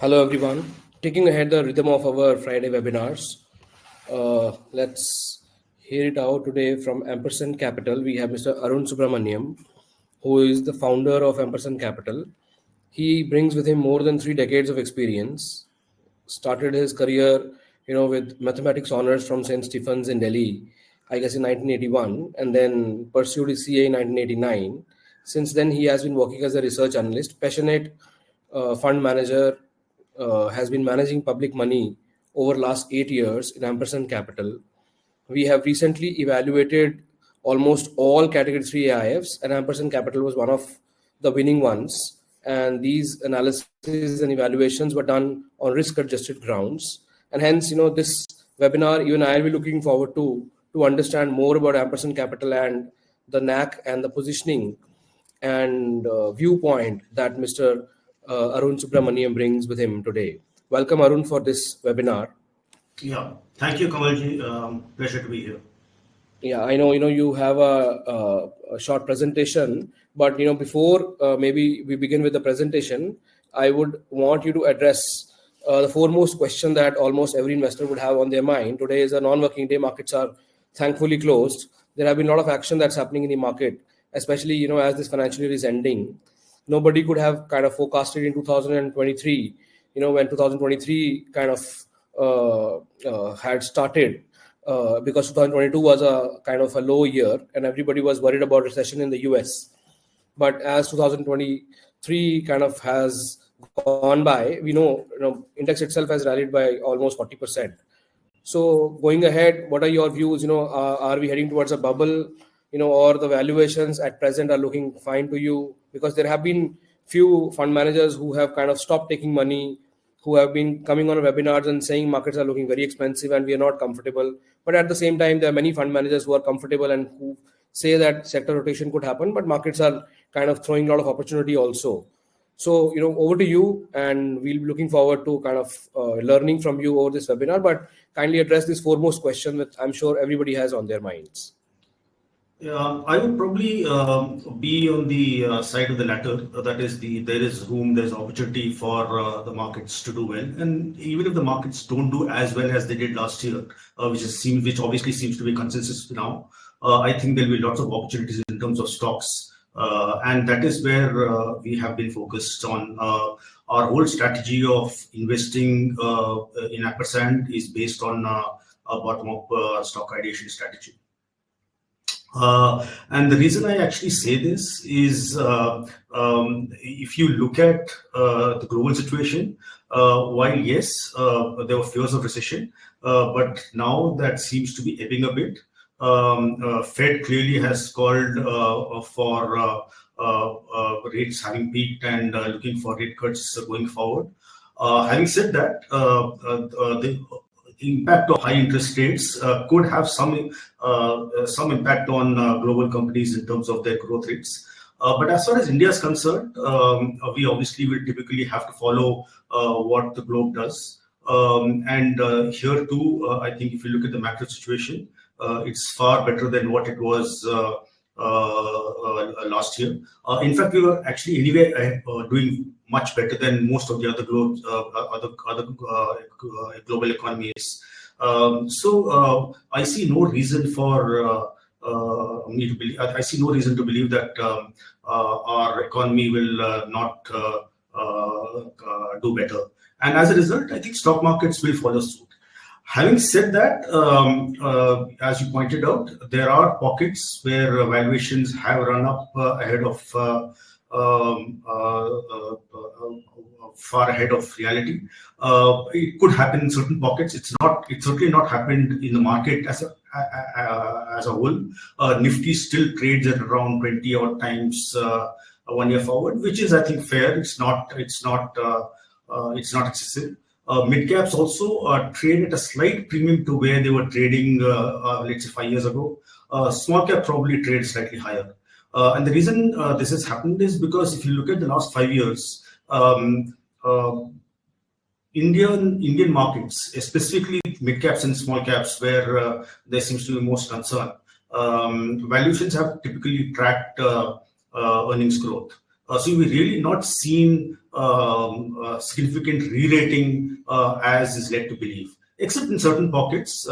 Hello everyone. Taking ahead the rhythm of our Friday webinars, let's hear it out today from Ampersand Capital. We have Mr. Arun Subrahmanyam, who is the founder of Ampersand Capital. He brings with him more than 3 decades of experience. Started his career, with mathematics honors from St. Stephen's in Delhi, I guess in 1981, and then pursued his CA in 1989. Since then, he has been working as a research analyst, passionate fund manager, has been managing public money over last 8 years in Ampersand Capital. We have recently evaluated almost all category 3 AIFs, and Ampersand Capital was one of the winning ones. And these analyses and evaluations were done on risk-adjusted grounds. And hence, this webinar, you and I will be looking forward to understand more about Ampersand Capital and the knack and the positioning and viewpoint that Mr. Arun Subrahmanyam brings with him today. Welcome, Arun, for this webinar. Yeah, thank you, Kamalji. Pleasure to be here. Yeah, I know, you have a short presentation, but, before maybe we begin with the presentation, I would want you to address the foremost question that almost every investor would have on their mind. Today is a non-working day. Markets are thankfully closed. There have been a lot of action that's happening in the market, especially, as this financial year is ending. Nobody could have kind of forecasted in 2023, when 2023 kind of had started, because 2022 was a kind of a low year and everybody was worried about recession in the US. But as 2023 kind of has gone by, we know, index itself has rallied by almost 40%. So going ahead, what are your views? Are we heading towards a bubble? Or the valuations at present are looking fine to you? Because there have been few fund managers who have kind of stopped taking money, who have been coming on webinars and saying markets are looking very expensive and we are not comfortable. But at the same time, there are many fund managers who are comfortable and who say that sector rotation could happen, but markets are kind of throwing a lot of opportunity also. So, over to you, and we'll be looking forward to kind of learning from you over this webinar, but kindly address this foremost question that I'm sure everybody has on their minds. I would probably be on the side of the latter. That is, there is room, there's opportunity for the markets to do well, and even if the markets don't do as well as they did last year, which obviously seems to be consensus now, I think there'll be lots of opportunities in terms of stocks, and that is where we have been focused on. Our whole strategy of investing in Ampersand is based on a bottom-up stock ideation strategy. And the reason I actually say this is, if you look at the global situation, while yes, there were fears of recession, but now that seems to be ebbing a bit. Fed clearly has called for rates having peaked and looking for rate cuts going forward. Having said that, the impact of high interest rates could have some impact on global companies in terms of their growth rates. But as far as India is concerned, we obviously will typically have to follow what the globe does. And here too, I think if you look at the macro situation, it's far better than what it was last year. In fact, we were actually anyway doing much better than most of the other global economies. So I see no reason for me to believe. I see no reason to believe that our economy will not do better. And as a result, I think stock markets will follow suit. Having said that, as you pointed out, there are pockets where valuations have run up ahead of far ahead of reality. It could happen in certain pockets. It's certainly not happened in the market as a whole. Nifty still trades at around 20 odd times 1 year forward, which is, I think, fair. It's not excessive. Mid caps also trade at a slight premium to where they were trading, let's say 5 years ago. Small cap probably trades slightly higher. And the reason this has happened is because if you look at the last 5 years, Indian markets, specifically mid caps and small caps, where there seems to be most concern, valuations have typically tracked earnings growth. So we really not seen significant re-rating as is led to believe, except in certain pockets,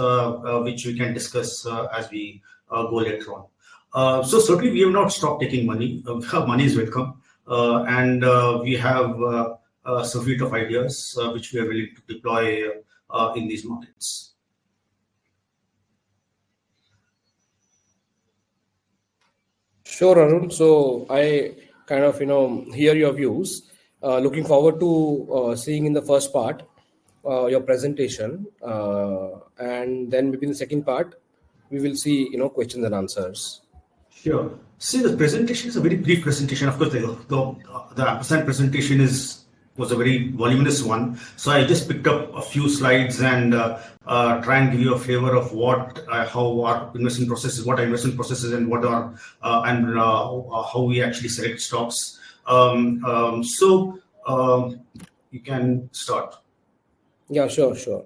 which we can discuss as we go later on. So certainly we have not stopped taking money. Money is welcome, and we have a suite of ideas which we are willing to deploy in these markets. Sure, Arun. So I kind of hear your views. Looking forward to seeing in the first part your presentation, and then maybe in the second part we will see questions and answers. Sure. See, the presentation is a very brief presentation. Of course, the Ampersand presentation was a very voluminous one. So I just picked up a few slides and try and give you a flavor of how our investment process is, what our investment process is, and what are how we actually select stocks. So you can start. Yeah, sure.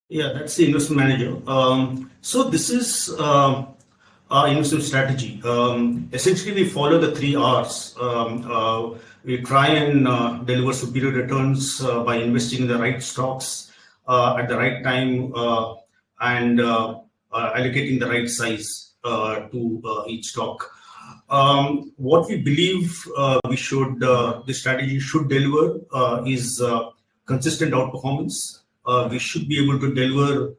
Yeah, that's the investment manager. So this is our investment strategy. Essentially, we follow the 3 R's. We try and deliver superior returns by investing in the right stocks at the right time and allocating the right size to each stock. What we believe the strategy should deliver is consistent outperformance. We should be able to deliver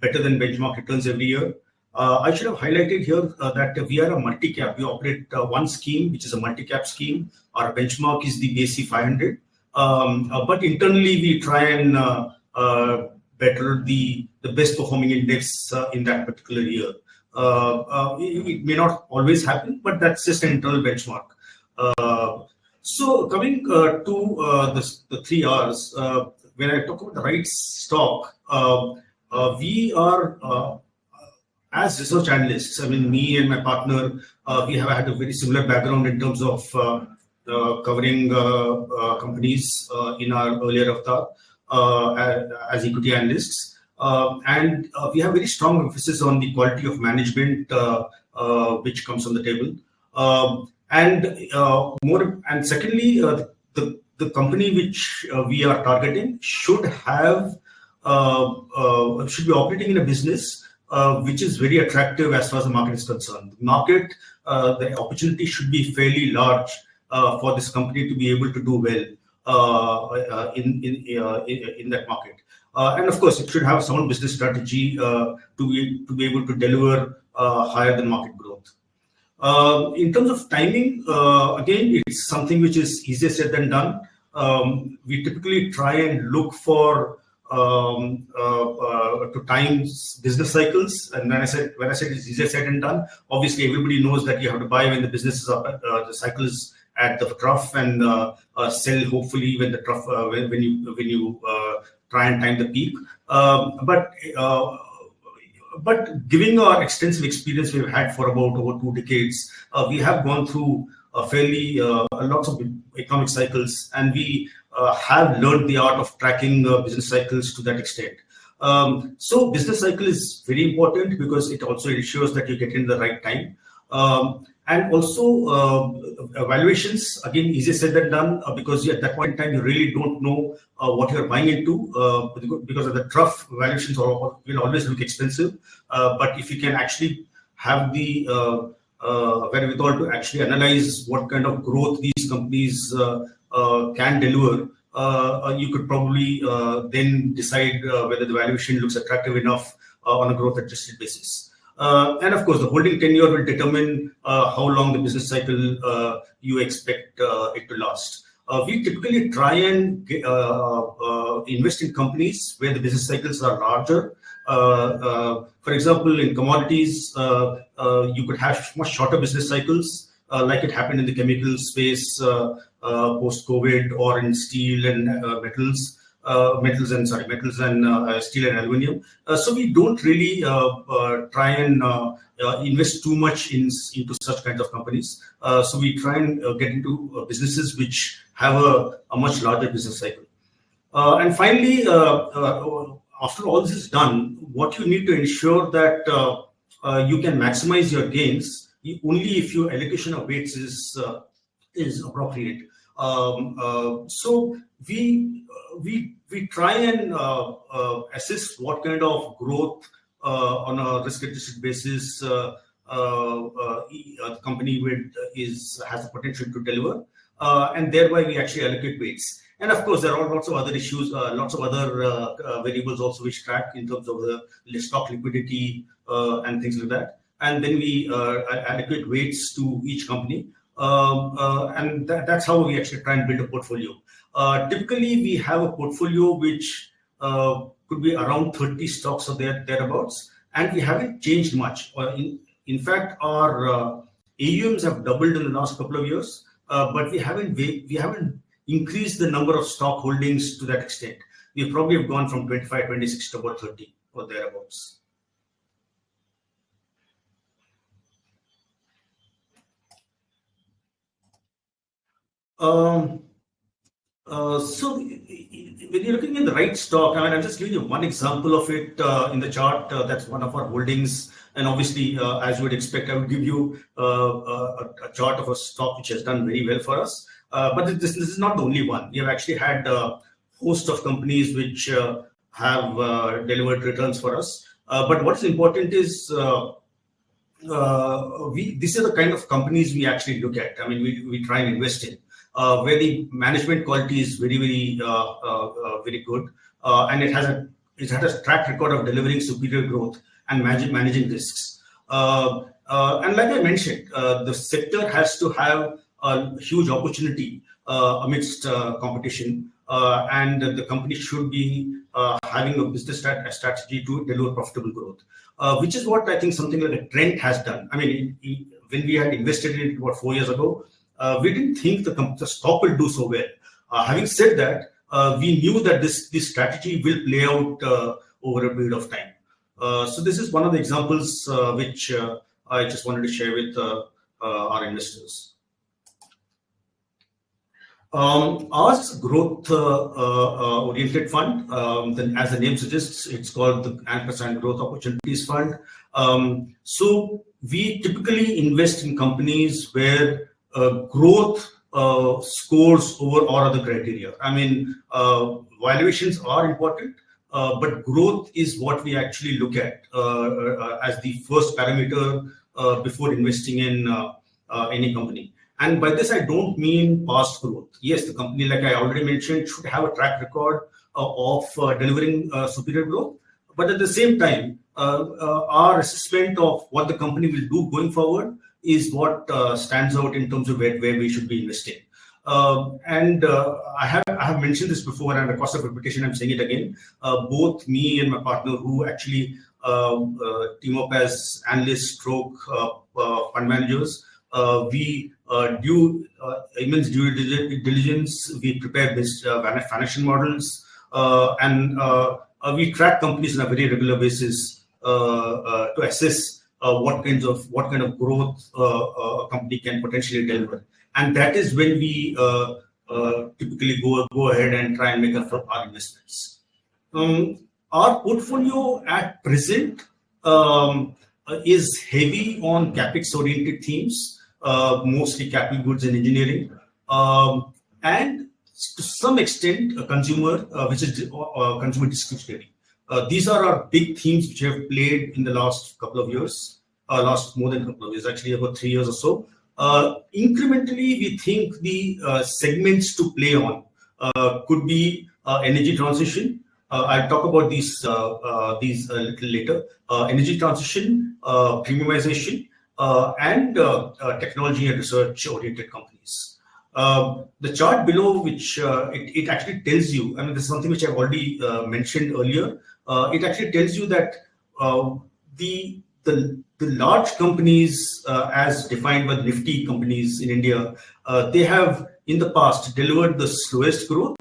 better than benchmark returns every year. I should have highlighted here that we are a multi-cap. We operate one scheme, which is a multi-cap scheme. Our benchmark is the BSE 500. But internally, we try and better the best performing index in that particular year. It may not always happen, but that's just an internal benchmark. So coming to the 3 R's, when I talk about the right stock, we are, as research analysts, I mean, me and my partner, we have had a very similar background in terms of covering companies in our earlier avatar as equity analysts. And we have very strong emphasis on the quality of management which comes on the table. And secondly, the company which we are targeting should be operating in a business which is very attractive as far as the market is concerned. The opportunity should be fairly large for this company to be able to do well in that market. And of course, it should have sound business strategy to be able to deliver higher than market growth. In terms of timing, again, it's something which is easier said than done. We typically try and look for to time business cycles. And when I said it's easier said than done, obviously everybody knows that you have to buy when the business is up, the cycle is at the trough, and sell hopefully when the trough when you try and time the peak. But given our extensive experience we've had for about over 2 decades, we have gone through fairly lots of economic cycles, and we have learned the art of tracking business cycles to that extent. So business cycle is very important because it also ensures that you get in the right time. And also valuations, again, easier said than done, because at that point in time, you really don't know what you're buying into, because of the trough, valuations will always look expensive. But if you can actually have the wherewithal to actually analyze what kind of growth these companies can deliver, you could probably then decide whether the valuation looks attractive enough on a growth adjusted basis. And of course, the holding tenure will determine how long the business cycle you expect it to last. We typically try and invest in companies where the business cycles are larger. For example, in commodities, you could have much shorter business cycles, like it happened in the chemical space post-COVID, or in steel and metals. metals and steel and aluminum. So we don't really try and invest too much into such kinds of companies. So we try and get into businesses which have a much larger business cycle. And finally, after all this is done, what you need to ensure that you can maximize your gains only if your allocation of weights is appropriate. So we try and assess what kind of growth on a risk-adjusted basis the company has the potential to deliver, and thereby we actually allocate weights. And of course, there are lots of other issues, lots of other variables also which track in terms of the stock liquidity and things like that. And then we allocate weights to each company. And that's how we actually try and build a portfolio. Typically, we have a portfolio which could be around 30 stocks or thereabouts, and we haven't changed much. In fact, our AUMs have doubled in the last couple of years, but we haven't increased the number of stock holdings to that extent. We probably have gone from 25, 26 to about 30 or thereabouts. So when you're looking at the right stock, I'm just giving you one example of it in the chart. That's one of our holdings. And obviously, as you would expect, I would give you a chart of a stock which has done very well for us. But this is not the only one. We have actually had a host of companies which have delivered returns for us. But what is important is these are the kind of companies we actually look at. I mean, we try and invest in. Where the management quality is very, very good, and it had a track record of delivering superior growth and managing risks. And like I mentioned, the sector has to have a huge opportunity amidst competition, and the company should be having a business strategy to deliver profitable growth, which is what I think something like a Trent has done. I mean, when we had invested in it about 4 years ago, we didn't think the stock will do so well. Having said that, we knew that this strategy will play out over a period of time. So this is one of the examples which I just wanted to share with our investors. Ours is a growth oriented fund. As the name suggests, it's called the Ampersand Growth Opportunities Fund. So we typically invest in companies where growth scores over all other criteria. I mean, valuations are important, but growth is what we actually look at as the first parameter before investing in any company. And by this, I don't mean past growth. Yes, the company, like I already mentioned, should have a track record of delivering superior growth. But at the same time, our assessment of what the company will do going forward is what stands out in terms of where we should be investing. And I have mentioned this before, and the cost of repetition, I'm saying it again. Both me and my partner, who actually team up as analysts, stroke fund managers, we do immense due diligence. We prepare this financial models, and we track companies on a very regular basis to assess what kind of growth a company can potentially deliver. And that is when we typically go ahead and try and make our investments. Our portfolio at present is heavy on capex-oriented themes, mostly capital goods and engineering, and to some extent consumer, which is consumer discretionary. These are our big themes which have played in the last couple of years, last more than a couple of years, actually about 3 years or so. Incrementally, we think the segments to play on could be energy transition. I'll talk about these a little later. Energy transition, premiumization, and technology and research-oriented companies. The chart below, which it actually tells you, I mean, this is something which I've already mentioned earlier. It actually tells you that the large companies, as defined by the Nifty companies in India, they have in the past delivered the slowest growth,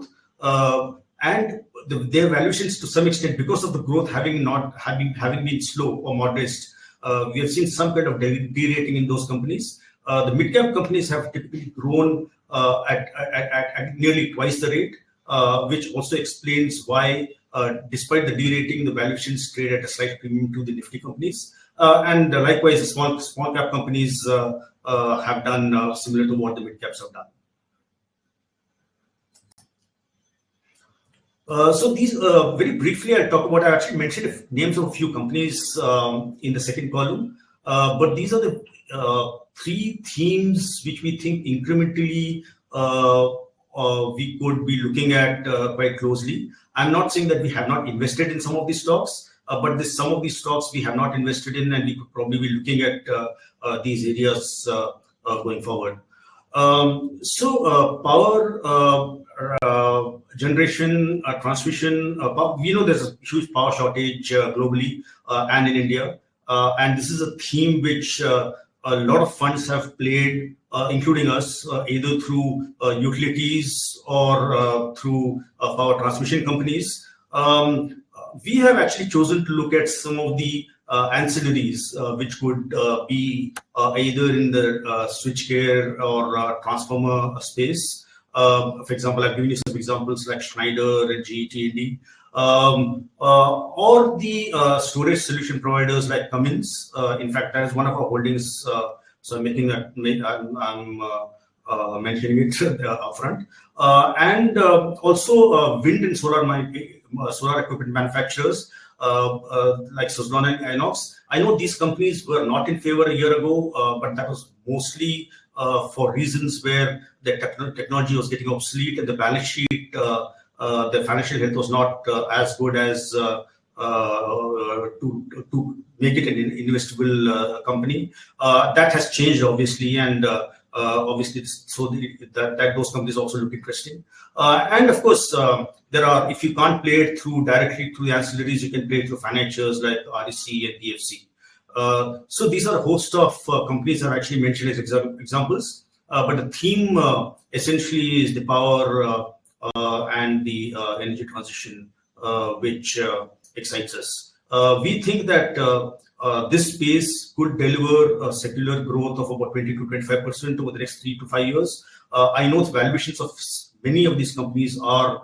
and their valuations to some extent, because of the growth having been slow or modest, we have seen some kind of derating in those companies. The mid-cap companies have typically grown at nearly twice the rate, which also explains why, despite the derating, the valuations trade at a slight premium to the Nifty companies. And likewise, the small cap companies have done similar to what the mid caps have done. So these, very briefly, I'll talk about. I actually mentioned names of a few companies in the second column, but these are the three themes which we think incrementally we could be looking at quite closely. I'm not saying that we have not invested in some of these stocks, but some of these stocks we have not invested in, and we could probably be looking at these areas going forward. Power generation, transmission, we know there's a huge power shortage globally and in India. And this is a theme which a lot of funds have played, including us, either through utilities or through power transmission companies. We have actually chosen to look at some of the ancillaries, which could be either in the switchgear or transformer space. For example, I've given you some examples like Schneider and GE, or the storage solution providers like Cummins. In fact, that is one of our holdings. So I'm making that. I'm mentioning it upfront. And also wind and solar equipment manufacturers like Subrahmanyam and Inox. I know these companies were not in favor a year ago, but that was mostly for reasons where the technology was getting obsolete and the balance sheet, the financial health was not as good as to make it an investable company. That has changed, obviously, and obviously, so that those companies also look interesting. And of course, there are, if you can't play it directly through the ancillaries, you can play it through financials like REC and DFC. So these are a host of companies that are actually mentioned as examples, but the theme essentially is the power and the energy transition, which excites us. We think that this space could deliver a secular growth of about 20 to 25% over the next 3 to 5 years. I know the valuations of many of these companies are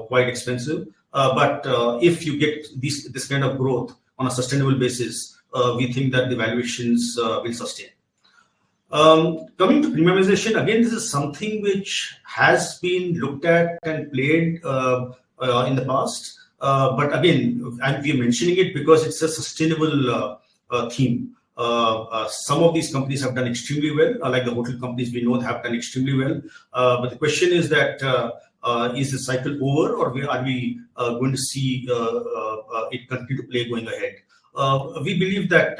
quite expensive, but if you get this kind of growth on a sustainable basis, we think that the valuations will sustain. Coming to premiumization, again, this is something which has been looked at and played in the past. But again, and we're mentioning it because it's a sustainable theme. Some of these companies have done extremely well, like the hotel companies we know have done extremely well. But the question is that is the cycle over, or are we going to see it continue to play going ahead? We believe that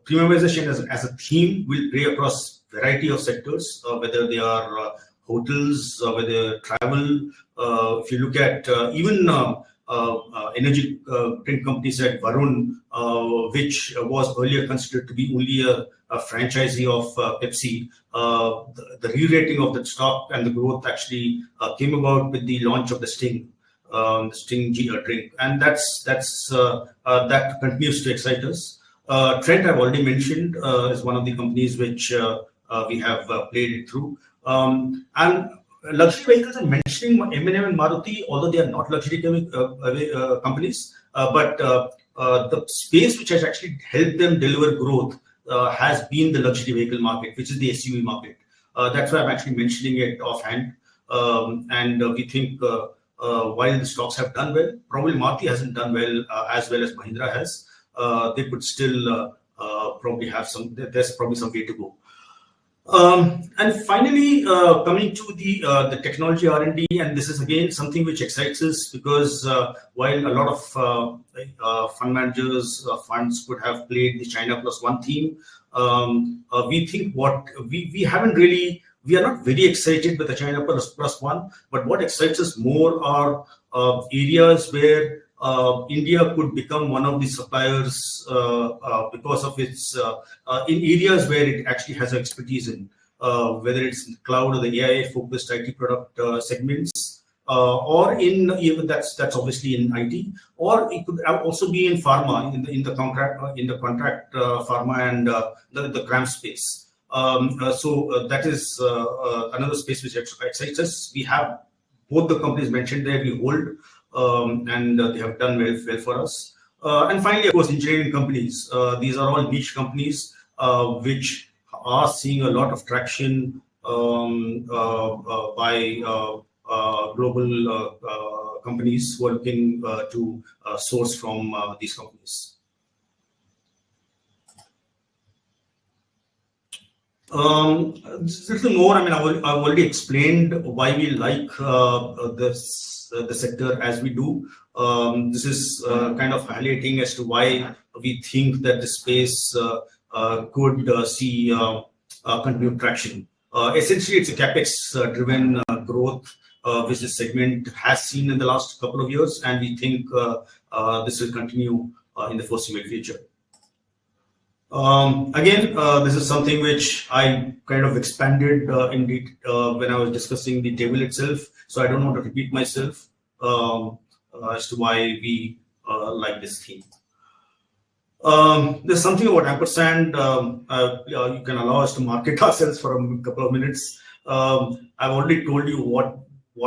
premiumization as a theme will play across a variety of sectors, whether they are hotels, whether travel. If you look at even energy drink companies like Arun, which was earlier considered to be only a franchisee of Pepsi, the re-rating of the stock and the growth actually came about with the launch of the Sting drink, and that continues to excite us. Trent, I've already mentioned, is one of the companies which we have played it through. And luxury vehicles, I'm mentioning M&M and Maruti, although they are not luxury companies, but the space which has actually helped them deliver growth has been the luxury vehicle market, which is the SUV market. That's why I'm actually mentioning it offhand. And we think while the stocks have done well, probably Maruti hasn't done well as Mahindra has. They could still probably have there's probably some way to go. And finally, coming to the technology R&D, and this is again something which excites us because while a lot of fund managers, funds could have played the China Plus One theme, we think we are not very excited with the China Plus One, but what excites us more are areas where India could become one of the suppliers because of its in areas where it actually has expertise in, whether it's in cloud or the AI-focused IT product segments. or even that's obviously in IT, or it could also be in pharma, in the contract pharma and the CRAM space. So that is another space which excites us. We have both the companies mentioned there. We hold, and they have done well for us. And finally, of course, engineering companies. These are all niche companies which are seeing a lot of traction by global companies who are looking to source from these companies. Just a little more. I mean, I've already explained why we like the sector as we do. This is kind of highlighting as to why we think that the space could see continued traction. Essentially, it's a capex-driven growth which this segment has seen in the last couple of years, and we think this will continue in the foreseeable future. Again, this is something which I kind of expanded in detail when I was discussing the table itself, so I don't want to repeat myself as to why we like this theme. There's something about Ampersand. You can allow us to market ourselves for a couple of minutes. I've already told you what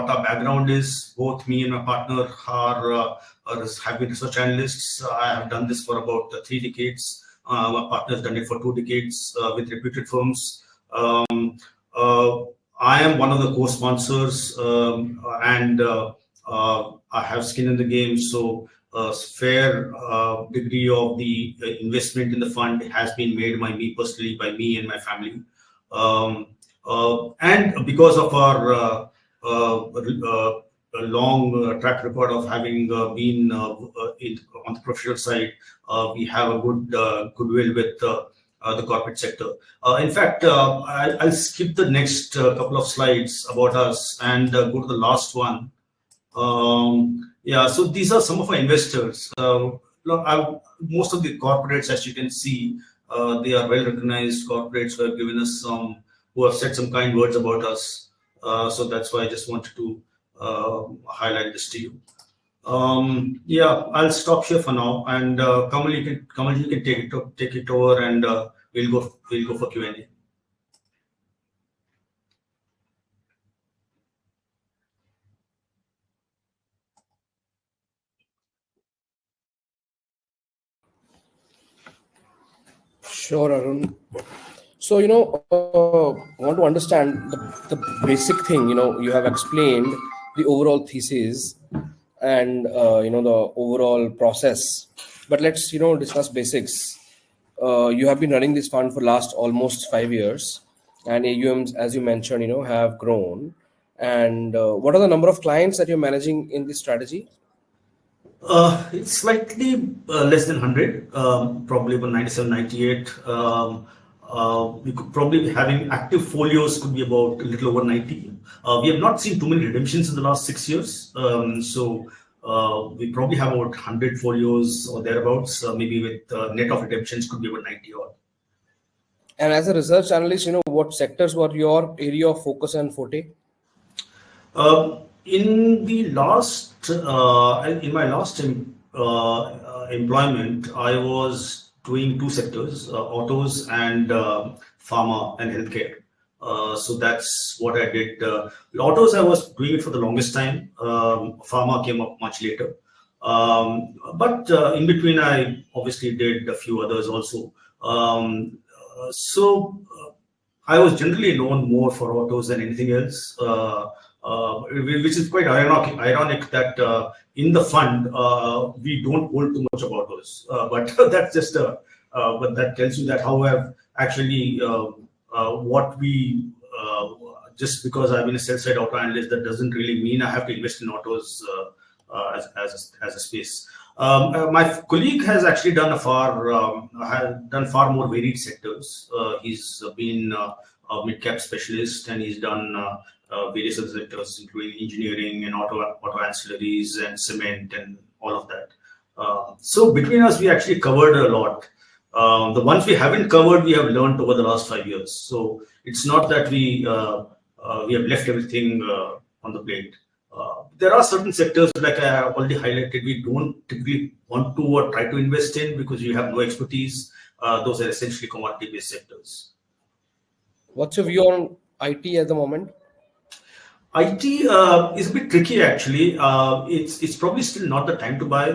our background is. Both me and my partner have been research analysts. I have done this for about 3 decades. My partner has done it for 2 decades with reputed firms. I am one of the co-sponsors, and I have skin in the game. So a fair degree of the investment in the fund has been made by me personally, by me and my family. And because of our long track record of having been on the professional side, we have a good goodwill with the corporate sector. In fact, I'll skip the next couple of slides about us and go to the last one. Yeah, so these are some of our investors. Most of the corporates, as you can see, they are well-recognized corporates who have given us who have said some kind words about us. So that's why I just wanted to highlight this to you. Yeah, I'll stop here for now, and Kamal, you can take it over, and we'll go for Q&A. Sure, Arun. So, I want to understand the basic thing. You have explained the overall thesis and, the overall process. But let's, discuss basics. You have been running this fund for last almost 5 years, and AUMs, as you mentioned, have grown. And what are the number of clients that you're managing in this strategy? It's slightly less than 100, probably about 97, 98. We could probably be having active folios, could be about a little over 90. We have not seen too many redemptions in the last 6 years. So we probably have about 100 folios or thereabouts, maybe with net of redemptions could be about 90 odd. And as a research analyst, what sectors were your area of focus and forte? In my last employment, I was doing 2 sectors, autos and pharma and healthcare. So that's what I did. Autos, I was doing it for the longest time. Pharma came up much later. But in between, I obviously did a few others also. So I was generally known more for autos than anything else. Which is quite ironic that in the fund we don't hold too much about those. But that's just but that tells you that how I've actually what we just because I've been a sell-side auto analyst, that doesn't really mean I have to invest in autos as a space. My colleague has actually done far more varied sectors. He's been a mid-cap specialist, and he's done various other sectors, including engineering and auto ancillaries and cement and all of that. So between us, we actually covered a lot. The ones we haven't covered, we have learned over the last 5 years. So it's not that we have left everything on the plate. there are certain sectors, like I have already highlighted, we don't typically want to or try to invest in because you have no expertise. Those are essentially commodity-based sectors. What's your view on IT at the moment? IT is a bit tricky, actually. It's probably still not the time to buy.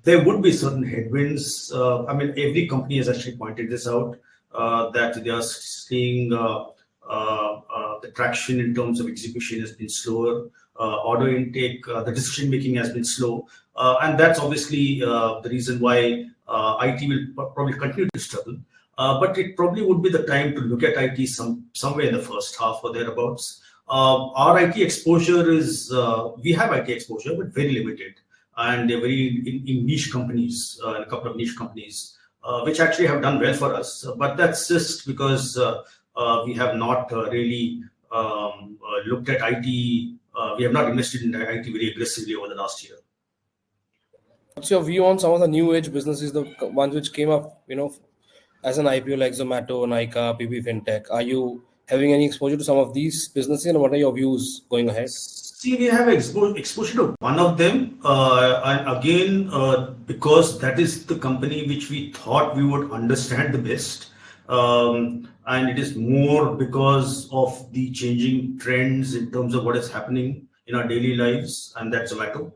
There would be certain headwinds. I mean, every company has actually pointed this out, that they are seeing the traction in terms of execution has been slower. Order intake, the decision making has been slow, and that's obviously the reason why IT will probably continue to struggle. But it probably would be the time to look at IT somewhere in the first half or thereabouts. Our IT exposure is, we have IT exposure, but very limited. And they're very in niche companies, a couple of niche companies, which actually have done well for us. But that's just because we have not really looked at IT. We have not invested in IT very aggressively over the last year. What's your view on some of the new age businesses, the ones which came up, as an IPO like Zomato, Nykaa, PB Fintech? Are you having any exposure to some of these businesses, and what are your views going ahead? See, we have exposure to one of them, and again, because that is the company which we thought we would understand the best, and it is more because of the changing trends in terms of what is happening in our daily lives, and that's Zomato.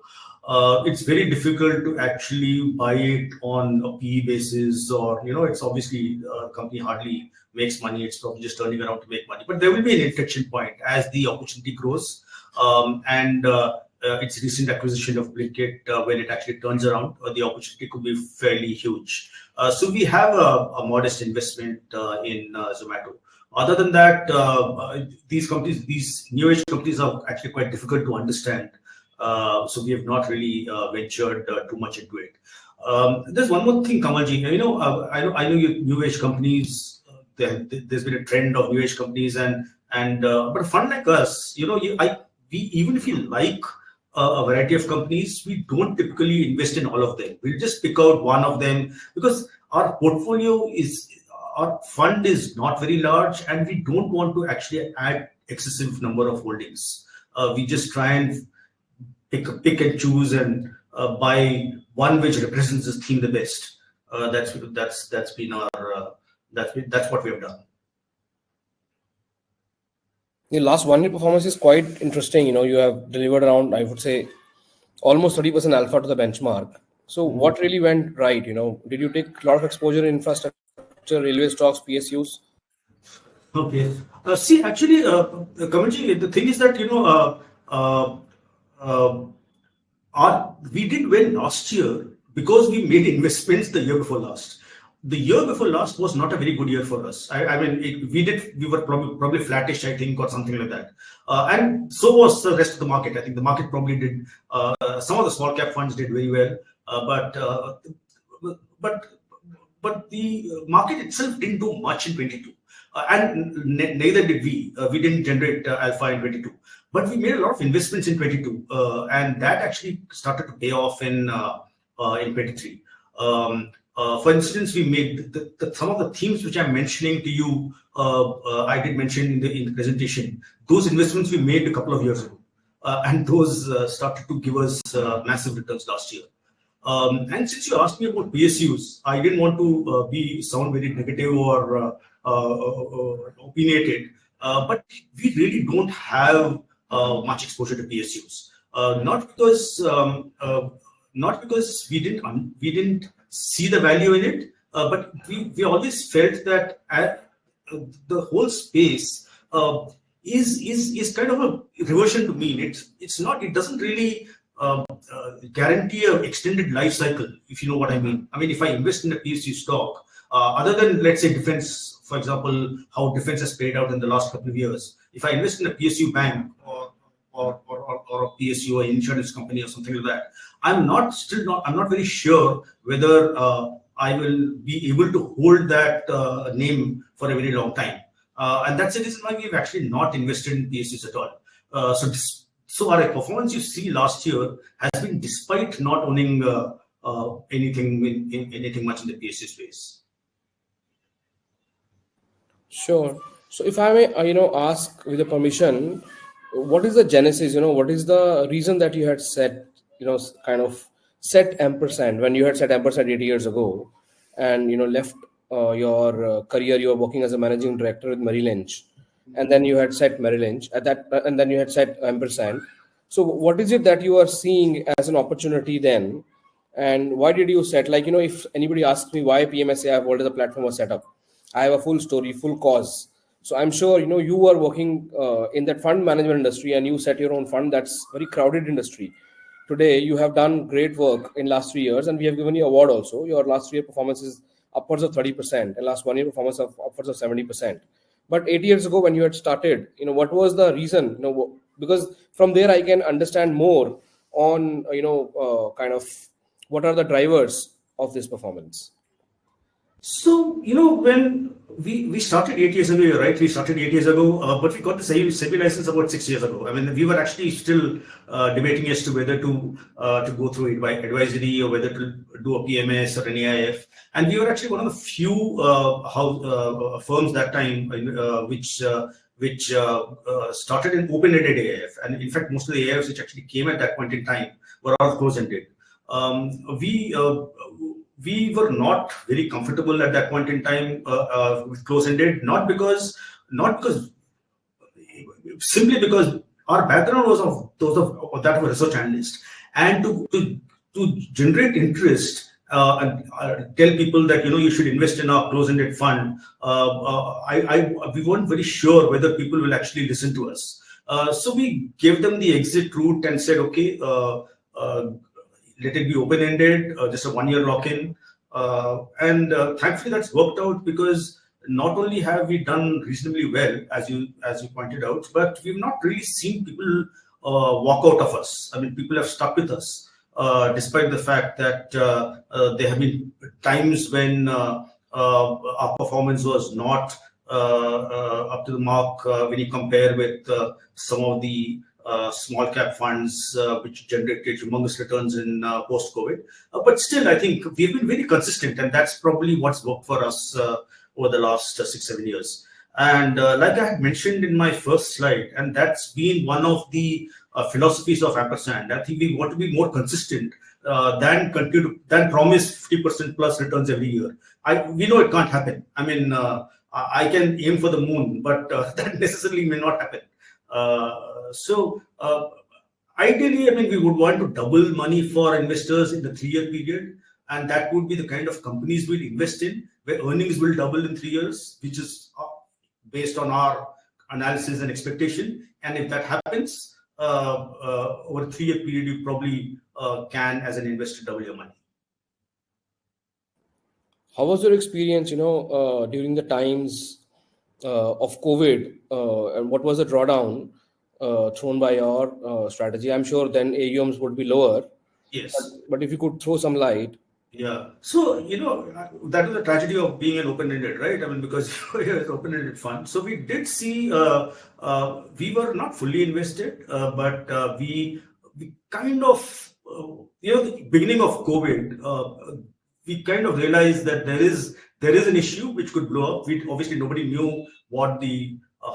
It's very difficult to actually buy it on a PE basis, or it's obviously a company hardly makes money. It's probably just turning around to make money, but there will be an inflection point as the opportunity grows. And its recent acquisition of Blinkit, when it actually turns around, the opportunity could be fairly huge. So we have a modest investment in Zomato. Other than that, these new age companies are actually quite difficult to understand. So we have not really ventured too much into it. There's one more thing, Kamalji. I know new age companies. There's been a trend of new age companies, but a fund like us, even if you like a variety of companies, we don't typically invest in all of them. We'll just pick out one of them because our fund is not very large, and we don't want to actually add excessive number of holdings. We just try and pick and choose and buy one which represents this theme the best. That's been our that's what we have done. The last 1 year performance is quite interesting. You have delivered around, I would say, almost 30% alpha to the benchmark. So what really went right? Did you take a lot of exposure in infrastructure, railway stocks, PSUs? Okay. See, actually, Kamalji, the thing is that we did well last year because we made investments the year before last. The year before last was not a very good year for us. I mean, we were probably flattish, I think, or something like that. And so was the rest of the market. I think the market probably did. Some of the small cap funds did very well, but the market itself didn't do much in 22, and neither did we. We didn't generate alpha in 22, but we made a lot of investments in 22, and that actually started to pay off in 23. For instance, we made some of the themes which I'm mentioning to you. I did mention in the presentation. Those investments we made a couple of years ago, and those started to give us massive returns last year. And since you asked me about PSUs, I didn't want to sound very negative or opinionated, but we really don't have much exposure to PSUs. Not because we didn't see the value in it, but we always felt that the whole space is kind of a reversion to mean. It doesn't really guarantee an extended life cycle, if you know what I mean. I mean, if I invest in a PSU stock, other than, let's say, defense, for example, how defense has played out in the last couple of years, if I invest in a PSU bank or a PSU or insurance company or something like that, I'm not very sure whether I will be able to hold that name for a very long time. And that's the reason why we've actually not invested in PSUs at all. So our performance you see last year has been despite not owning anything much in the PSU space. Sure. So if I may, ask with the permission, what is the genesis? What is the reason that you had set, kind of set Ampersand when you had set Ampersand 8 years ago, and left your career. You were working as a managing director with Merrill Lynch, and then you had set Merrill Lynch at that, and then you had set Ampersand. So what is it that you are seeing as an opportunity then, and why did you set? Like, if anybody asks me why PMS AIF, what is the platform was set up, I have a full story, full cause. So I'm sure you were working in that fund management industry, and you set your own fund. That's very crowded industry. Today you have done great work in last 3 years, and we have given you award also. Your last 3 year performance is upwards of 30%, and last 1 year performance of upwards of 70%. But 8 years ago when you had started, what was the reason? Because from there I can understand more on kind of what are the drivers of this performance. So, when we started 8 years ago, you're right, we started 8 years ago, but we got the SEBI license about 6 years ago. I mean, we were actually still debating as to whether to go through advisory or whether to do a PMS or an AIF. And we were actually one of the few firms that time which started an open-ended AIF. And in fact, most of the AIFs which actually came at that point in time were all closed-ended. We were not very comfortable at that point in time with close-ended, simply because our background was of that of a research analyst, and to generate interest and tell people that you should invest in our close-ended fund. We weren't very sure whether people will actually listen to us. So we gave them the exit route and said, okay. Let it be open-ended, just a 1 year lock-in. And thankfully that's worked out, because not only have we done reasonably well, as you pointed out, but we've not really seen people walk out of us. I mean, people have stuck with us, despite the fact that there have been times when our performance was not up to the mark when you compare with some of the small cap funds which generated humongous returns in post-COVID. But still, I think we've been very consistent, and that's probably what's worked for us over the last 6-7 years. And like I had mentioned in my first slide, and that's been one of the philosophies of Ampersand. I think we want to be more consistent than promise 50% plus returns every year. We know it can't happen. I mean, I can aim for the moon, but that necessarily may not happen. So ideally, I mean, we would want to double money for investors in the 3-year period, and that would be the kind of companies we'll invest in, where earnings will double in 3 years, which is based on our analysis and expectation. And if that happens over a 3-year period, you probably can, as an investor, double your money. How was your experience, during the times of COVID, and what was the drawdown thrown by your strategy? I'm sure then AUMs would be lower. Yes. But if you could throw some light. Yeah. So, that is the tragedy of being an open-ended, right? I mean, because you're an open-ended fund. So we did see, we were not fully invested, but we kind of, the beginning of COVID, we kind of realized that there is an issue which could blow up. Obviously nobody knew what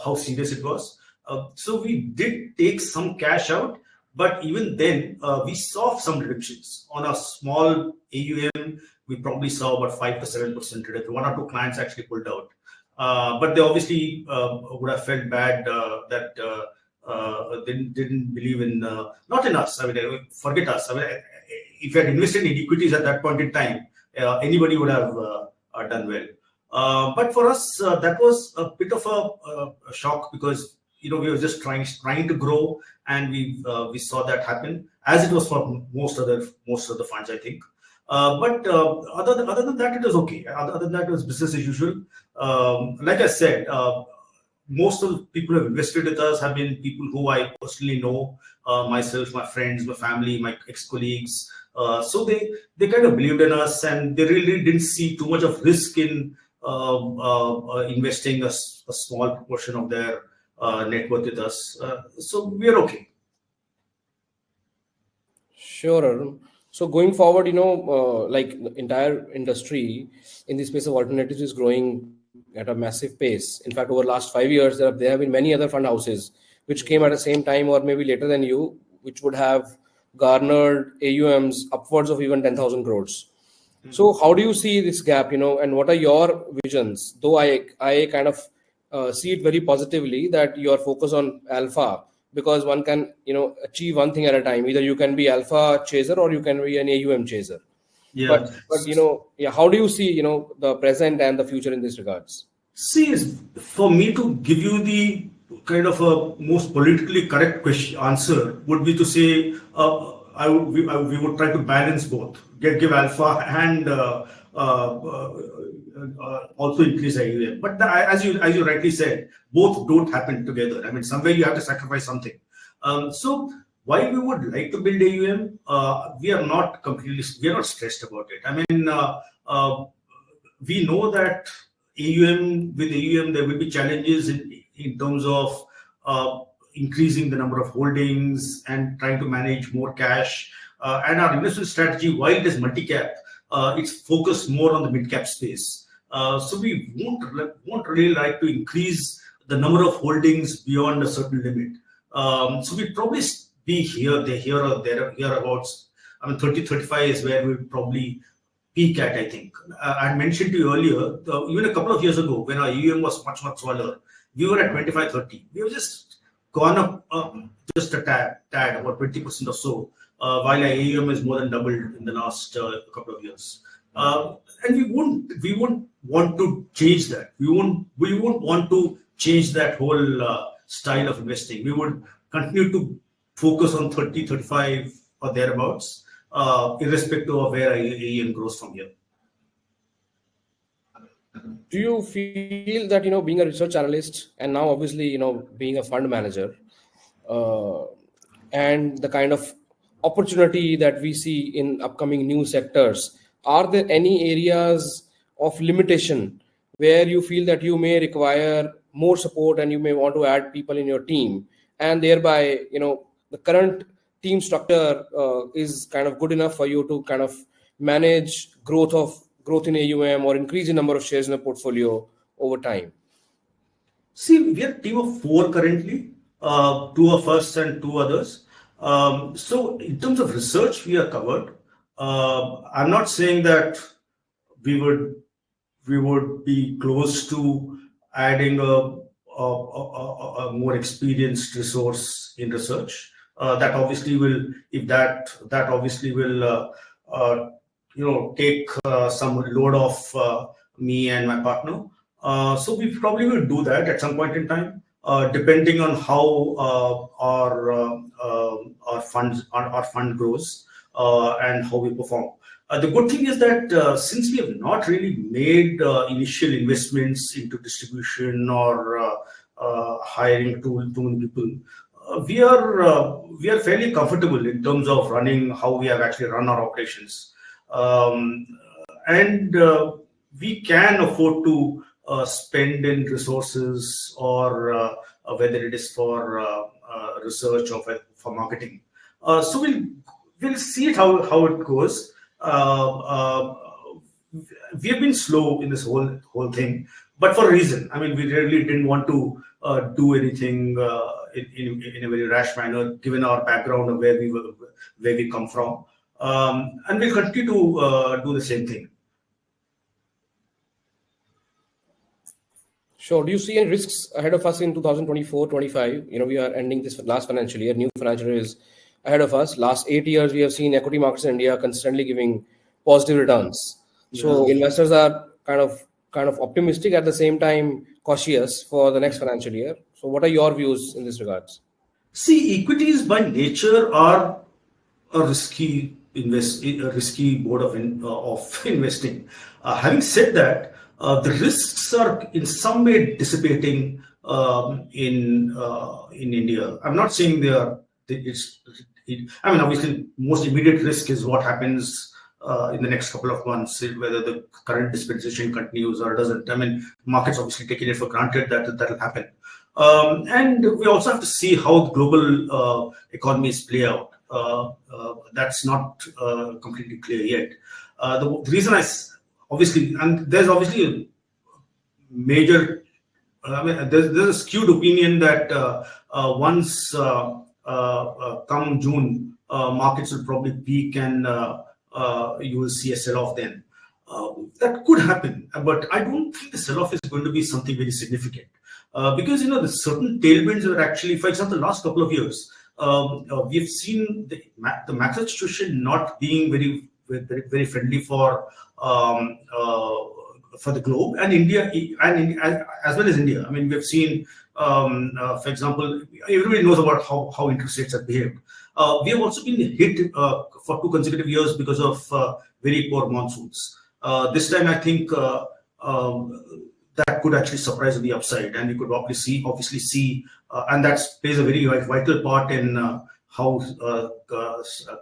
how serious it was. So we did take some cash out, but even then we saw some redemptions on a small AUM. We probably saw about 5 to 7% redemption. 1 or 2 clients actually pulled out, but they obviously would have felt bad that they didn't believe in not in us. I mean, forget us. I mean, if you had invested in equities at that point in time, anybody would have done well. But for us, that was a bit of a shock, because we were just trying to grow, and we saw that happen, as it was for most of the funds, I think. But other than that, it was okay. Other than that, it was business as usual. Like I said, most of the people who have invested with us have been people who I personally know, myself, my friends, my family, my ex-colleagues. So they kind of believed in us, and they really didn't see too much of risk in investing a small portion of their net worth with us. So we are okay. Sure, Arun. So going forward, like the entire industry in the space of alternatives is growing at a massive pace. In fact, over the last 5 years, there have been many other fund houses which came at the same time or maybe later than you, which would have garnered AUMs upwards of even 10,000 crores. So how do you see this gap, and what are your visions? Though I kind of see it very positively that you are focused on alpha, because one can, achieve one thing at a time. Either you can be alpha chaser or you can be an AUM chaser. Yeah. But how do you see, the present and the future in this regards? See, for me to give you the kind of a most politically correct answer would be to say we would try to balance both, give alpha and also increase AUM. But as you rightly said, both don't happen together. I mean, somewhere you have to sacrifice something. So why we would like to build AUM, we are not stressed about it. I mean, we know that with AUM there will be challenges in terms of increasing the number of holdings and trying to manage more cash. And our investment strategy, while it is multi-cap, it's focused more on the mid-cap space. So we won't really like to increase the number of holdings beyond a certain limit. So we'd probably be here or thereabouts. I mean, 30-35 is where we'll probably peak at, I think. I mentioned to you earlier, even a couple of years ago, when our AUM was much, much smaller, we were at 25-30. We have just gone up just a tad, about 20% or so, while our AUM is more than doubled in the last couple of years. And we wouldn't want to change that. We won't want to change that whole style of investing. We would continue to focus on 30-35 or thereabouts, irrespective of where our AUM grows from here. Do you feel that, being a research analyst and now obviously, being a fund manager, and the kind of opportunity that we see in upcoming new sectors, are there any areas of limitation where you feel that you may require more support and you may want to add people in your team, and thereby, the current team structure is kind of good enough for you to kind of manage growth in AUM or increase the number of shares in the portfolio over time? See, we are a team of 4 currently, 2 of us and 2 others. So in terms of research, we are covered. I'm not saying that we would be close to adding a more experienced resource in research. That obviously will, take some load off me and my partner. So we probably will do that at some point in time, depending on how our fund grows and how we perform. The good thing is that since we have not really made initial investments into distribution or hiring too many people, we are fairly comfortable in terms of running how we have actually run our operations. And we can afford to spend in resources, or whether it is for research or for marketing. So we'll see how it goes. We have been slow in this whole thing, but for a reason. I mean, we really didn't want to do anything in a very rash manner, given our background of where we come from. And we'll continue to do the same thing. Sure. Do you see any risks ahead of us in 2024-25? We are ending this last financial year. New financial year is ahead of us. Last 8 years, we have seen equity markets in India consistently giving positive returns. So investors are kind of optimistic, at the same time cautious for the next financial year. So what are your views in this regards? See, equities by nature are a risky mode of investing. Having said that, the risks are in some way dissipating in India. I'm not saying they are. I mean, obviously, most immediate risk is what happens in the next couple of months, whether the current dispensation continues or doesn't. I mean, markets obviously taking it for granted that will happen. And we also have to see how the global economies play out. That's not completely clear yet. The reason there's obviously major. I mean, there's a skewed opinion that once come June, markets will probably peak and you will see a sell-off then. That could happen, but I don't think the sell-off is going to be something very significant because the certain tailwinds are actually, for example, the last couple of years, we've seen the macro situation not being very friendly for the globe and India, and as well as India. I mean, we've seen, for example, everybody knows about how interest rates have behaved. We have also been hit for 2 consecutive years because of very poor monsoons. This time, I think that could actually surprise on the upside, and you could obviously see, and that plays a very vital part in how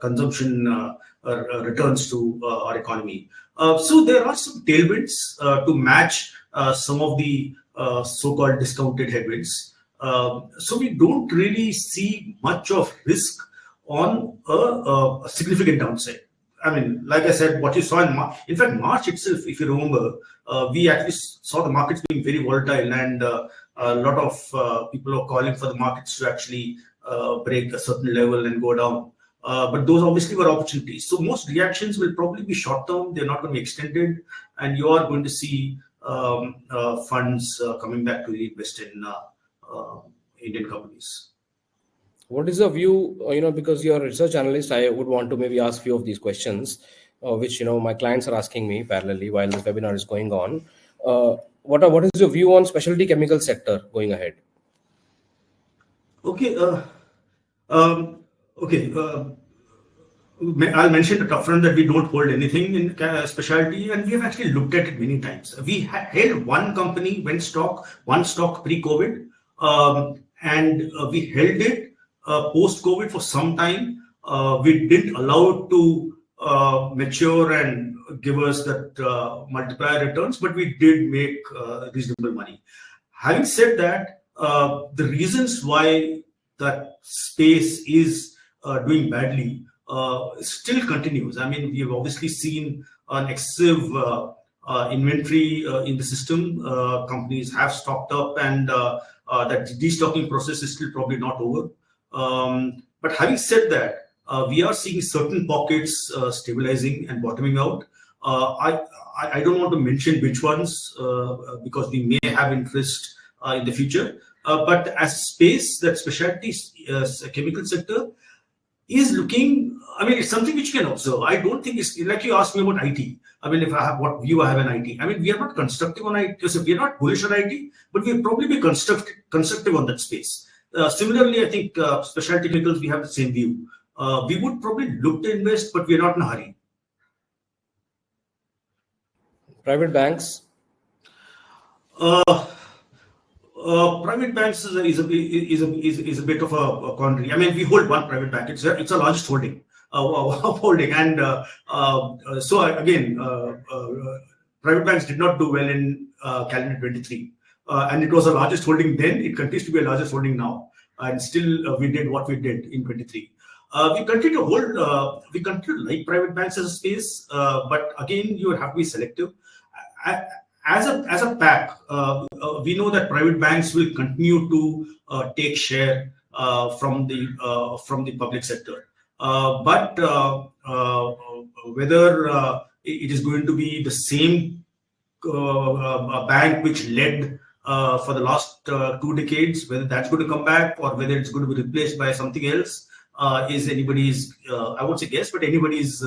consumption returns to our economy. So there are some tailwinds to match some of the so-called discounted headwinds. So we don't really see much of risk on a significant downside. I mean, like I said, what you saw in March, in fact, March itself, if you remember, we actually saw the markets being very volatile, and a lot of people are calling for the markets to actually break a certain level and go down. But those obviously were opportunities. So most reactions will probably be short term. They're not going to be extended, and you are going to see funds coming back to reinvest in Indian companies. What is your view? Because you're a research analyst, I would want to maybe ask few of these questions, which my clients are asking me parallelly while this webinar is going on. What is your view on specialty chemical sector going ahead? Okay. Okay. I'll mention at upfront that we don't hold anything in specialty, and we have actually looked at it many times. We held one company, one stock pre-COVID, and we held it post-COVID for some time. We didn't allow it to mature and give us that multiplier returns, but we did make reasonable money. Having said that, the reasons why that space is doing badly still continues. I mean, we have obviously seen an excessive inventory in the system. Companies have stocked up, and that destocking process is still probably not over. But having said that, we are seeing certain pockets stabilizing and bottoming out. I don't want to mention which ones because we may have interest in the future. But as a space, that specialty chemical sector is looking, I mean, it's something which you can observe. I don't think it's like you asked me about IT. I mean, if I have what view I have in IT. I mean, we are not constructive on IT. So we are not bullish on IT, but we'll probably be constructive on that space. Similarly, I think specialty chemicals, we have the same view. We would probably look to invest, but we're not in a hurry. Private banks? Private banks is a bit of a quandary. I mean, we hold one private bank. It's our largest holding. And so again, private banks did not do well in calendar 23. And it was our largest holding then. It continues to be our largest holding now. And still, we did what we did in 23. We continue to hold. We continue to like private banks as a space, but again, you have to be selective. As a pack, we know that private banks will continue to take share from the public sector. But whether it is going to be the same bank which led for the last 2 decades, whether that's going to come back or whether it's going to be replaced by something else, is anybody's, I won't say guess, but anybody's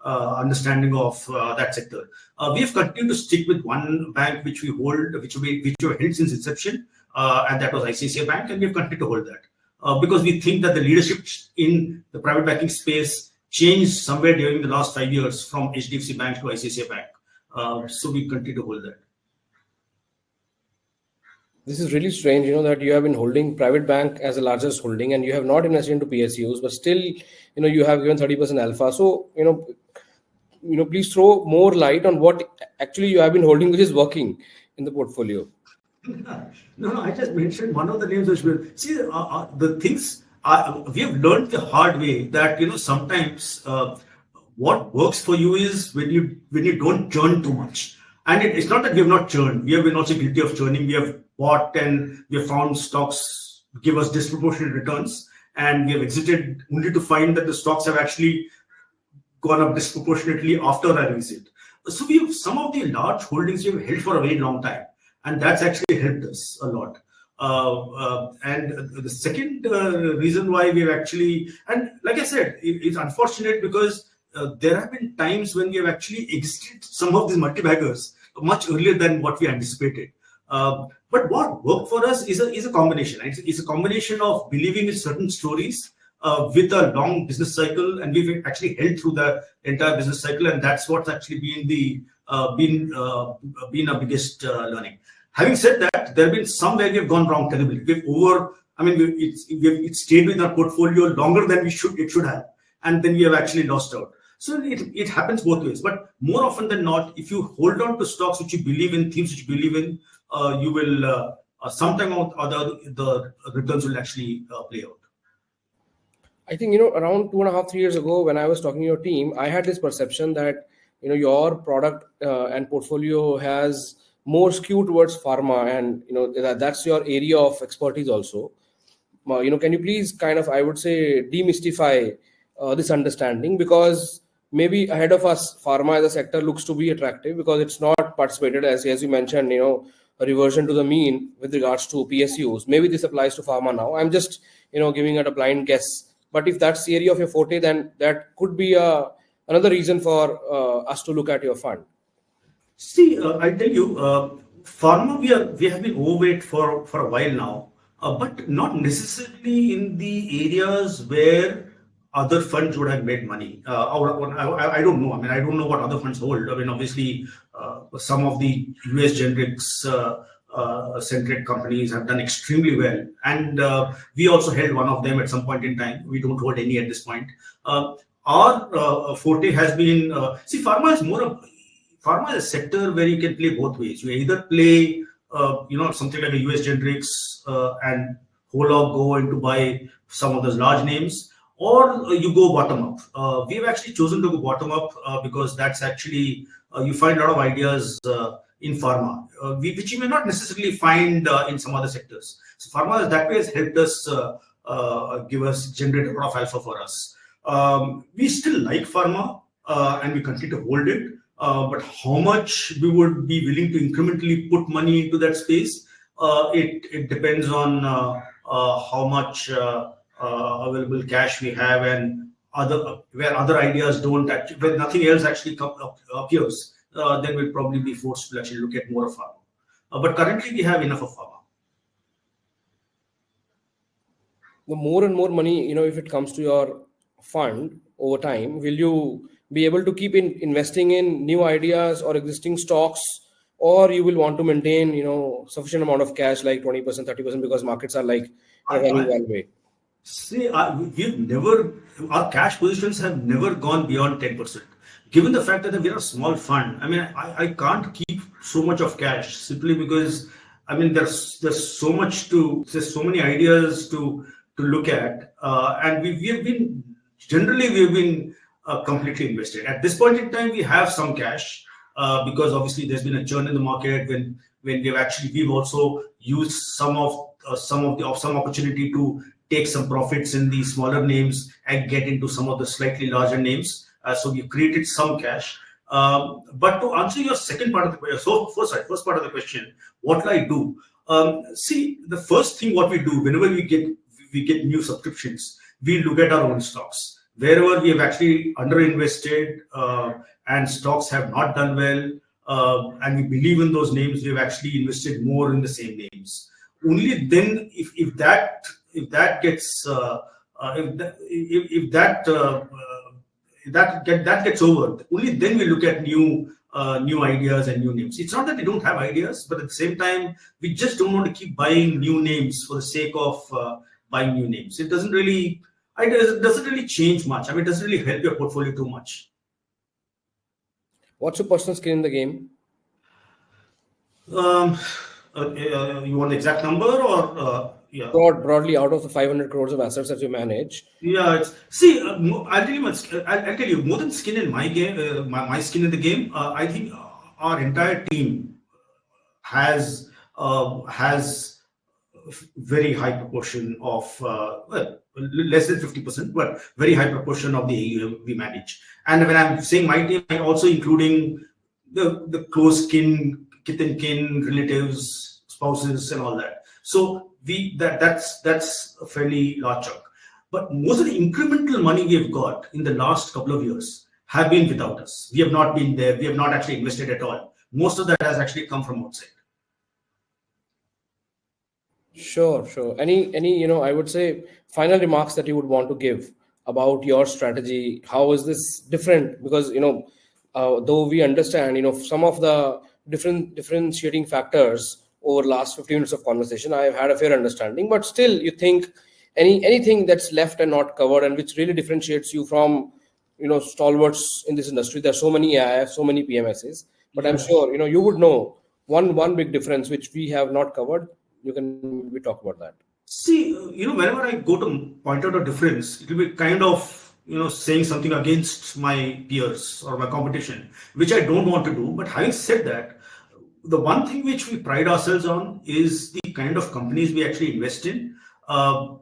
understanding of that sector. We have continued to stick with one bank which we hold, which we have held since inception, and that was ICICI Bank, and we have continued to hold that because we think that the leadership in the private banking space changed somewhere during the last 5 years from HDFC Bank to ICICI Bank. So we continue to hold that. This is really strange, that you have been holding private bank as the largest holding, and you have not invested into PSUs, but still, you have given 30% alpha. So, please throw more light on what actually you have been holding, which is working in the portfolio. No, I just mentioned one of the names which will see the things we have learned the hard way that sometimes what works for you is when you don't churn too much. And it's not that we have not churned. We have been also guilty of churning. We have bought and we have found stocks give us disproportionate returns, and we have exited only to find that the stocks have actually gone up disproportionately after our exit. So we have some of the large holdings we have held for a very long time, and that's actually helped us a lot. And the second reason why we've actually, and like I said, it's unfortunate because there have been times when we have actually exited some of these multi-baggers much earlier than what we anticipated. But what worked for us is a combination. It's a combination of believing in certain stories with a long business cycle, and we've actually held through the entire business cycle, and that's what's actually been our biggest learning. Having said that, there have been some where we have gone wrong terribly. It's stayed with our portfolio longer than it should have, and then we have actually lost out. So it happens both ways. But more often than not, if you hold on to stocks which you believe in, themes which you believe in, you will sometime or other the returns will actually play out. I think, around 2.5, 3 years ago, when I was talking to your team, I had this perception that, your product and portfolio has more skew towards pharma, and, that's your area of expertise also. Can you please kind of, I would say, demystify this understanding? Because maybe ahead of us, pharma as a sector looks to be attractive because it's not participated, as you mentioned, a reversion to the mean with regards to PSUs. Maybe this applies to pharma now. I'm just, giving it a blind guess. But if that's the area of your forte, then that could be another reason for us to look at your fund. See, I tell you, pharma we have been overweight for a while now, but not necessarily in the areas where other funds would have made money. I don't know. I don't know what other funds hold. Obviously, some of the US generics centric companies have done extremely well, and we also held one of them at some point in time. We don't hold any at this point. Our forte has been pharma is a sector where you can play both ways. You either play something like a US generics and whole hog go into buy some of those large names, or you go bottom up. We've actually chosen to go bottom up because that's actually you find a lot of ideas in pharma, which you may not necessarily find in some other sectors. So pharma that way has helped us generate a lot of alpha for us. We still like pharma and we continue to hold it, but how much we would be willing to incrementally put money into that space, it depends on how much available cash we have, and where other ideas don't actually, where nothing else actually appears. Then we'll probably be forced to actually look at more of pharma. But currently we have enough of pharma. The more and more money, if it comes to your fund over time, will you be able to keep investing in new ideas or existing stocks, or you will want to maintain, sufficient amount of cash, like 20%, 30%, because markets are like running one way? See, our cash positions have never gone beyond 10%. Given the fact that we are a small fund, I can't keep so much of cash simply because there's so many ideas to look at, and we've been completely invested. At this point in time, we have some cash because obviously there's been a churn in the market when we've also used some opportunity to take some profits in the smaller names and get into some of the slightly larger names. So we created some cash. But to answer your second part of the question, first part of the question, what will I do? See, the first thing what we do whenever we get new subscriptions, we look at our own stocks. Wherever we have actually underinvested and stocks have not done well, and we believe in those names, we have actually invested more in the same names. Only then, if that gets over, only then we look at new ideas and new names. It's not that we don't have ideas, but at the same time, we just don't want to keep buying new names for the sake of buying new names. It doesn't really change much. It doesn't really help your portfolio too much. What's your personal skin in the game? You want the exact number, or yeah? Broadly, out of the 500 crores of assets that you manage. Yeah, I'll tell you more than skin in my game. My skin in the game. I think our entire team has very high proportion of less than 50%, but very high proportion of the AUM we manage. And when I'm saying my team, I'm also including the close kith and kin, relatives, spouses, and all that. So that's a fairly large chunk. But most of the incremental money we have got in the last couple of years have been without us. We have not been there. We have not actually invested at all. Most of that has actually come from outside. Sure. Any, I would say final remarks that you would want to give about your strategy. How is this different? Because, though we understand, some of the differentiating factors over last 15 minutes of conversation, I've had a fair understanding, but still you think anything that's left and not covered and which really differentiates you from, stalwarts in this industry. There's so many AIF, so many PMSs, but I'm sure, you would know one big difference which we have not covered. We talk about that. See, whenever I go to point out a difference, it will be kind of, saying something against my peers or my competition, which I don't want to do. But having said that, the one thing which we pride ourselves on is the kind of companies we actually invest in. The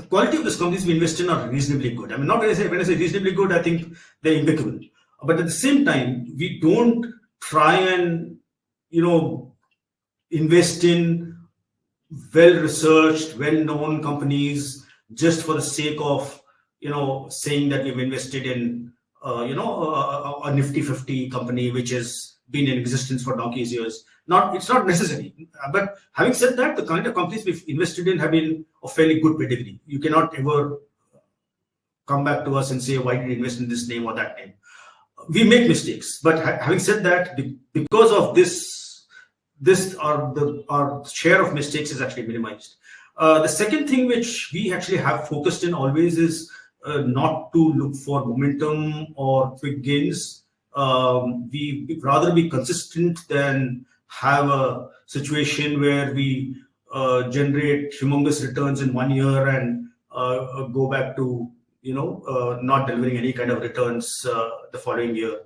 quality of these companies we invest in are reasonably good. I mean, not when I say reasonably good, I think they're impeccable. But at the same time, we don't try and, invest in well-researched, well-known companies just for the sake of, saying that we've invested in, a Nifty 50 company which has been in existence for donkey's years. It's not necessary. But having said that, the kind of companies we've invested in have been of fairly good pedigree. You cannot ever come back to us and say, why did you invest in this name or that name? We make mistakes. But having said that, because of our share of mistakes is actually minimized. The second thing which we actually have focused in always is not to look for momentum or quick gains. We rather be consistent than have a situation where we generate humongous returns in 1 year and go back to not delivering any kind of returns the following year.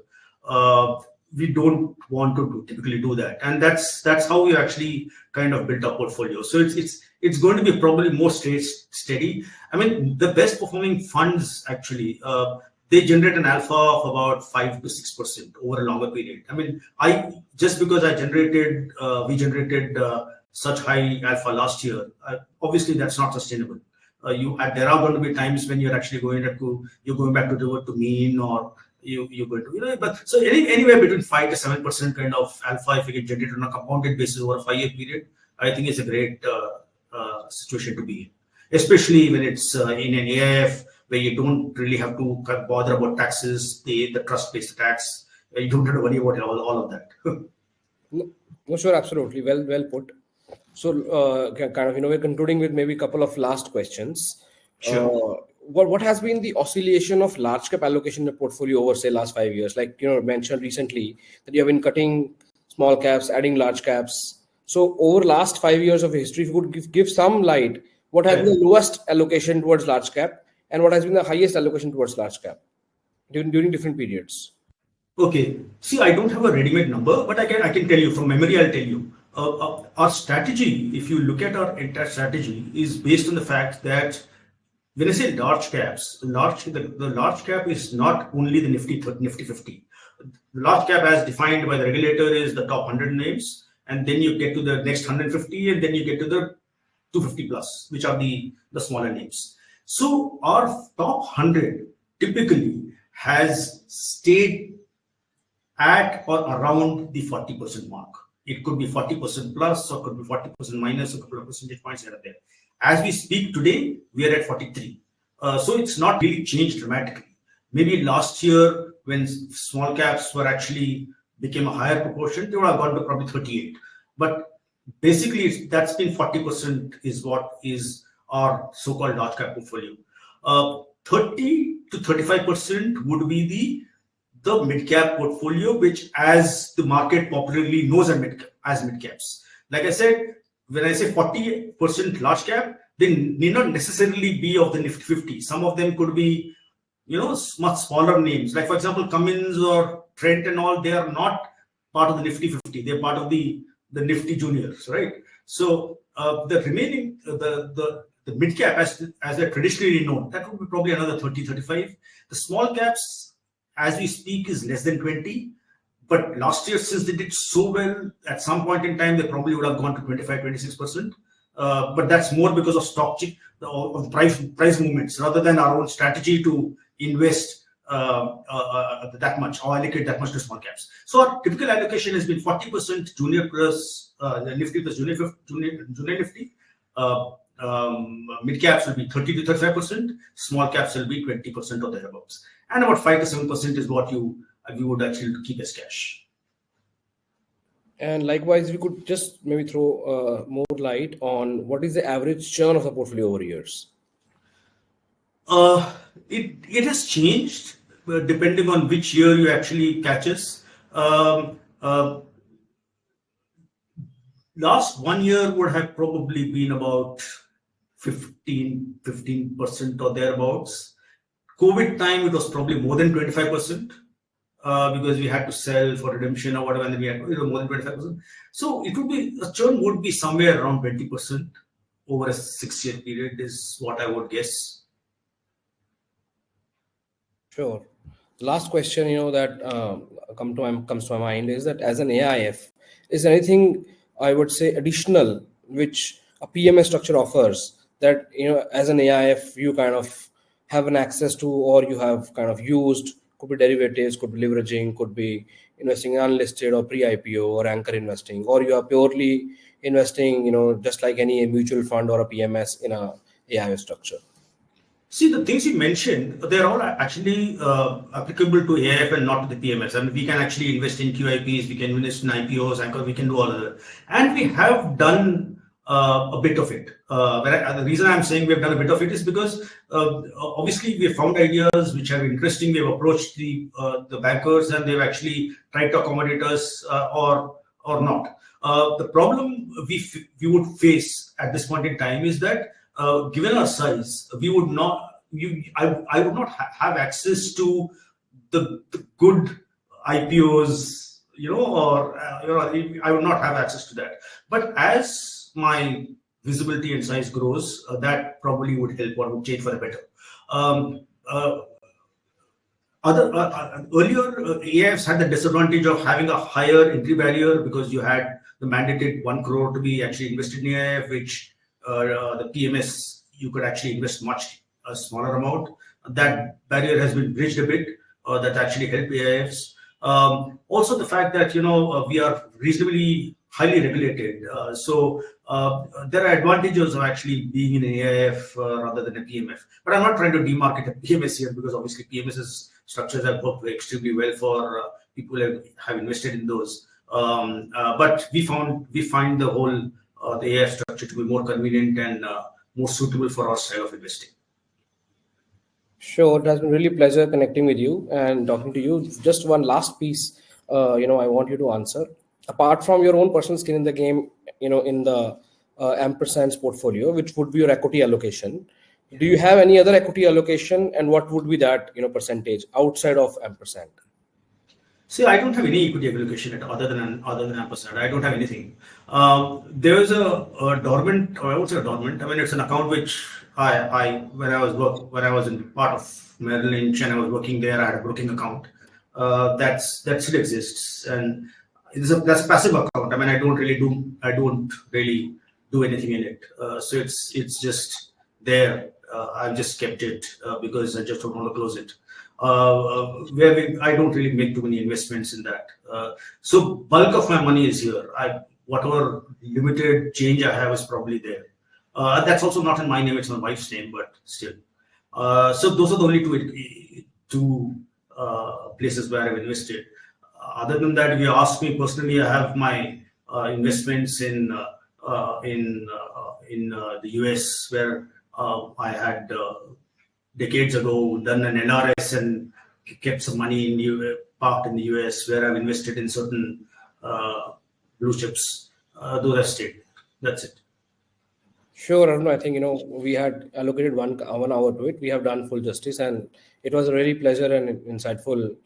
We don't want to typically do that, and that's how we actually kind of built our portfolio. So it's going to be probably more steady. I mean, the best performing funds actually they generate an alpha of about 5 to 6% over a longer period. I mean, we generated such high alpha last year. Obviously, that's not sustainable. There are going to be times when you're actually going back to revert to mean, or you're going to, but so anywhere between 5 to 7% kind of alpha, if you can generate on a compounded basis over a 5-year period, I think it's a great situation to be in, especially when it's in an AIF where you don't really have to bother about taxes, the trust pays the tax. You don't have to worry about all of that. No, sure, absolutely. Well put. So, we're concluding with maybe a couple of last questions. Sure. What has been the oscillation of large cap allocation in the portfolio over, say, last 5 years? Like, mentioned recently that you have been cutting small caps, adding large caps. So over last 5 years of history, if you could give some light, what has been the lowest allocation towards large cap and what has been the highest allocation towards large cap during different periods? Okay. See, I don't have a ready-made number, but I can tell you from memory. I'll tell you. Our strategy, if you look at our entire strategy, is based on the fact that when I say large caps, the large cap is not only the Nifty 50. The large cap, as defined by the regulator, is the top 100 names, and then you get to the next 150, and then you get to the 250 plus, which are the smaller names. So our top 100 typically has stayed at or around the 40% mark. It could be 40% plus, or could be 40% minus, a couple of percentage points here and there. As we speak today, we are at 43. So it's not really changed dramatically. Maybe last year, when small caps became a higher proportion, they would have gone to probably 38. But basically, that's been 40% is what is our so-called large cap portfolio. 30 to 35% would be the mid-cap portfolio, which as the market popularly knows as mid-caps. Like I said, when I say 40% large cap, they need not necessarily be of the Nifty 50. Some of them could be, much smaller names. Like, for example, Cummins or Trent and all, they are not part of the Nifty 50. They're part of the Nifty Juniors, right? So the remaining, the mid cap, as they're traditionally known, that would be probably another 30, 35. The small caps, as we speak, is less than 20. But last year, since they did so well, at some point in time, they probably would have gone to 25, 26%. But that's more because of of price movements, rather than our own strategy to invest that much or allocate that much to small caps. So our typical allocation has been 40% junior plus Nifty plus junior Nifty. Mid caps will be 30 to 35%. Small caps will be 20% or thereabouts. And about 5 to 7% is what you would actually keep as cash. And likewise, we could just maybe throw more light on what is the average churn of the portfolio over years. It has changed depending on which year you actually catch us. Last 1 year would have probably been about 15% or thereabouts. COVID time, it was probably more than 25%. Because we had to sell for redemption or whatever, and then we had more than 25%. So it would be, a churn would be somewhere around 20% over a 6-year period is what I would guess. Sure. Last question, that comes to my mind is that as an AIF, is there anything I would say additional which a PMS structure offers that as an AIF you kind of have an access to, or you have kind of used? Could be derivatives, could be leveraging, could be investing unlisted or pre-IPO or anchor investing, or you are purely investing, just like any mutual fund or a PMS in a AIF structure. See, the things you mentioned, they're all actually applicable to AIF and not to the PMS. I mean, we can actually invest in QIPs, we can invest in IPOs, anchor, we can do all of that. And we have done a bit of it. The reason I'm saying we've done a bit of it is because obviously we have found ideas which are interesting. We've approached the bankers and they've actually tried to accommodate us or not. The problem we would face at this point in time is that given our size, we would not. I would not have access to the good IPOs, or I would not have access to that. But as my visibility and size grows, that probably would help or would change for the better. Earlier, AIFs had the disadvantage of having a higher entry barrier because you had the mandated 1 crore to be actually invested in AIF, which the PMS, you could actually invest a smaller amount. That barrier has been bridged a bit. That actually helped AIFs. Also, the fact that we are reasonably highly regulated. So there are advantages of actually being in an AIF rather than a PMF. But I'm not trying to demarket a PMS here because obviously PMS's structures have worked extremely well for people who have invested in those. But we find the whole the AIF structure to be more convenient and more suitable for our style of investing. Sure, it has been really a pleasure connecting with you and talking to you. Just one last piece, I want you to answer. Apart from your own personal skin in the game, in the Ampersand's portfolio, which would be your equity allocation, do you have any other equity allocation, and what would be that percentage outside of Ampersand? See, I don't have any equity allocation other than Ampersand. I don't have anything. There is a dormant, or I would say a dormant. I mean, it's an account which when I was in part of Merrill Lynch and I was working there, I had a broking account. That still exists, and that's a passive account. I mean, I don't really do anything in it. So it's just there. I've just kept it because I just don't want to close it. I don't really make too many investments in that. So bulk of my money is here. Whatever limited change I have is probably there. That's also not in my name; it's my wife's name, but still. So those are the only two places where I've invested. Other than that, if you ask me personally, I have my investments in the US, where I had decades ago done an NRS and kept some money parked in the US, where I've invested in certain blue chips. Those have stayed. That's it. Sure, Arun. I think we had allocated one hour to it. We have done full justice, and it was a really pleasure and insightful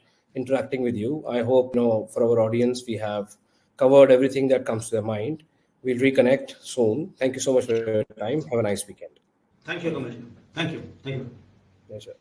interacting with you. I hope, for our audience, we have covered everything that comes to their mind. We'll reconnect soon. Thank you so much for your time. Have a nice weekend. Thank you, Kamal. Thank you. Yes, sir.